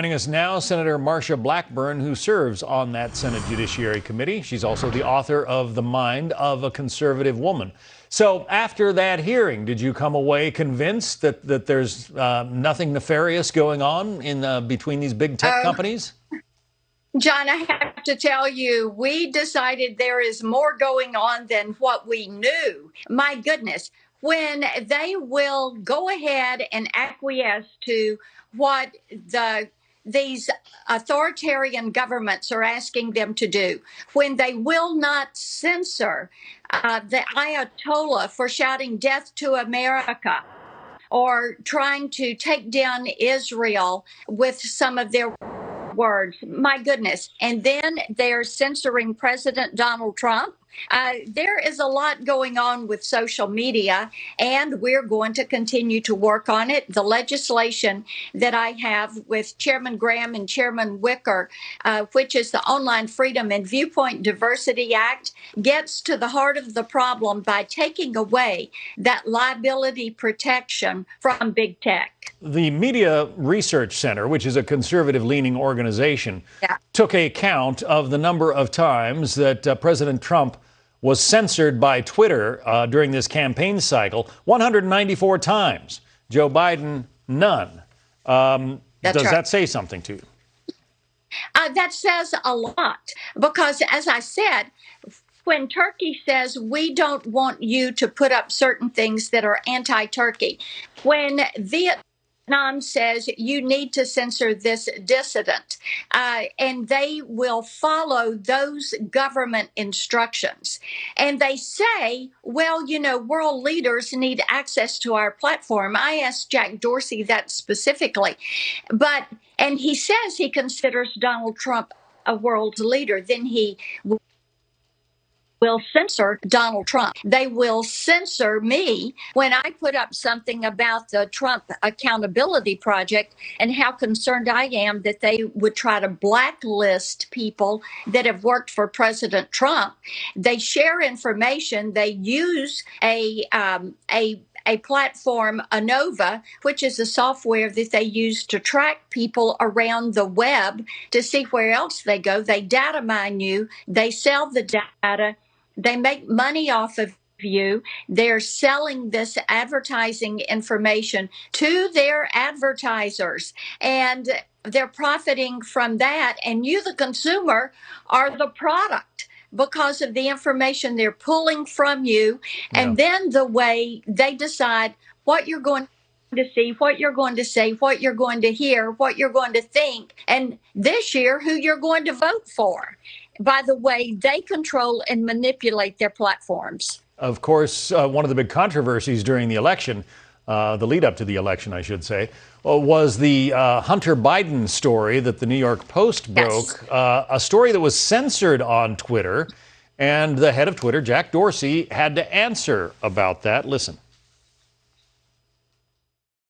Joining us now, Senator Marsha Blackburn, who serves on that Senate Judiciary Committee. She's also the author of The Mind of a Conservative Woman. So after that hearing, did you come away convinced that there's nothing nefarious going on in between these big tech companies? John, I have to tell you, we decided there is more going on than what we knew. My goodness, when they will go ahead and acquiesce to what these authoritarian governments are asking them to do, when they will not censor the Ayatollah for shouting death to America, or trying to take down Israel with some of their words. My goodness. And then they're censoring President Donald Trump. There is a lot going on with social media, and we're going to continue to work on it. The legislation that I have with Chairman Graham and Chairman Wicker, which is the Online Freedom and Viewpoint Diversity Act, gets to the heart of the problem by taking away that liability protection from big tech. The Media Research Center, which is a conservative-leaning organization, took a count of the number of times that President Trump was censored by Twitter during this campaign cycle, 194 times. Joe Biden, none. Does that say something to you? That says a lot, because as I said, when Turkey says we don't want you to put up certain things that are anti-Turkey, when Vietnam says you need to censor this dissident, and they will follow those government instructions. And they say, well, you know, world leaders need access to our platform. I asked Jack Dorsey that specifically, and he says he considers Donald Trump a world leader. Then he will censor Donald Trump. They will censor me when I put up something about the Trump Accountability Project and how concerned I am that they would try to blacklist people that have worked for President Trump. They share information. They use a platform, ANOVA, which is a software that they use to track people around the web to see where else they go. They data mine you. They sell the data. They make money off of you. They're selling this advertising information to their advertisers, and they're profiting from that. And you, the consumer, are the product because of the information they're pulling from you. And then the way they decide what you're going to see, what you're going to say, what you're going to hear, what you're going to think, and this year, who you're going to vote for, by the way they control and manipulate their platforms. Of course, one of the big controversies during the election, the lead up to the election, I should say, was the Hunter Biden story that the New York Post broke, a story that was censored on Twitter. And the head of Twitter, Jack Dorsey, had to answer about that. Listen.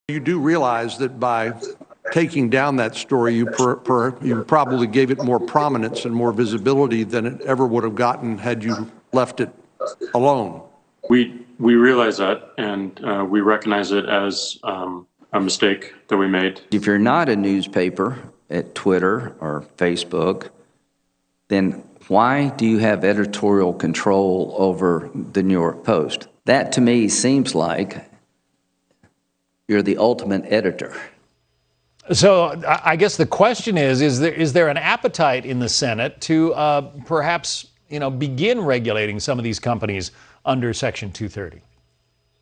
You do realize that by taking down that story, you probably gave it more prominence and more visibility than it ever would have gotten had you left it alone. We realize that, and we recognize it as a mistake that we made. If you're not a newspaper at Twitter or Facebook, then why do you have editorial control over the New York Post? That to me seems like you're the ultimate editor. So I guess the question is there an appetite in the Senate to perhaps, begin regulating some of these companies under Section 230?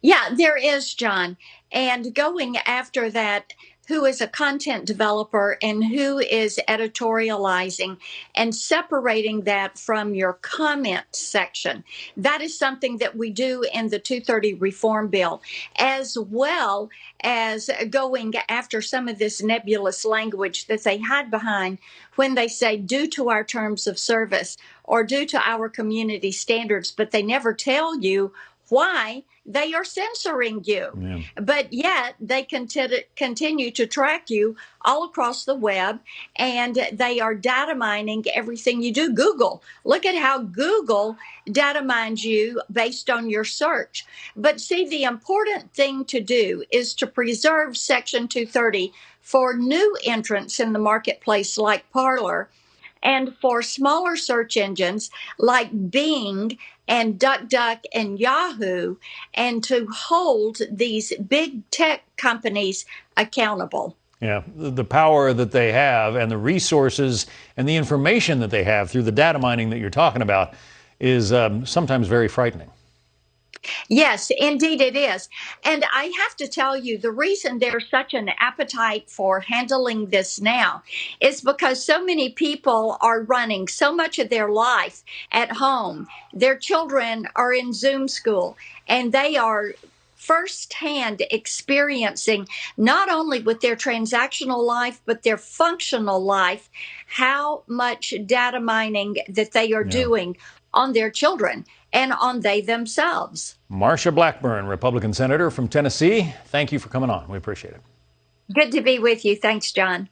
Yeah, there is, John. And going after that, who is a content developer and who is editorializing, and separating that from your comment section. That is something that we do in the 230 reform bill, as well as going after some of this nebulous language that they hide behind when they say due to our terms of service or due to our community standards, but they never tell you why they are censoring you. But yet they continue to track you all across the web, and they are data mining everything you do. Google, look at how Google data mines you based on your search. But see, the important thing to do is to preserve Section 230 for new entrants in the marketplace like Parler, and for smaller search engines like Bing and DuckDuck and Yahoo, and to hold these big tech companies accountable. Yeah, the power that they have and the resources and the information that they have through the data mining that you're talking about is sometimes very frightening. Yes, indeed it is. And I have to tell you, the reason there's such an appetite for handling this now is because so many people are running so much of their life at home. Their children are in Zoom school, and they are firsthand experiencing, not only with their transactional life, but their functional life, how much data mining that they are doing on their children and on they themselves. Marsha Blackburn, Republican Senator from Tennessee, thank you for coming on. We appreciate it. Good to be with you. Thanks, John.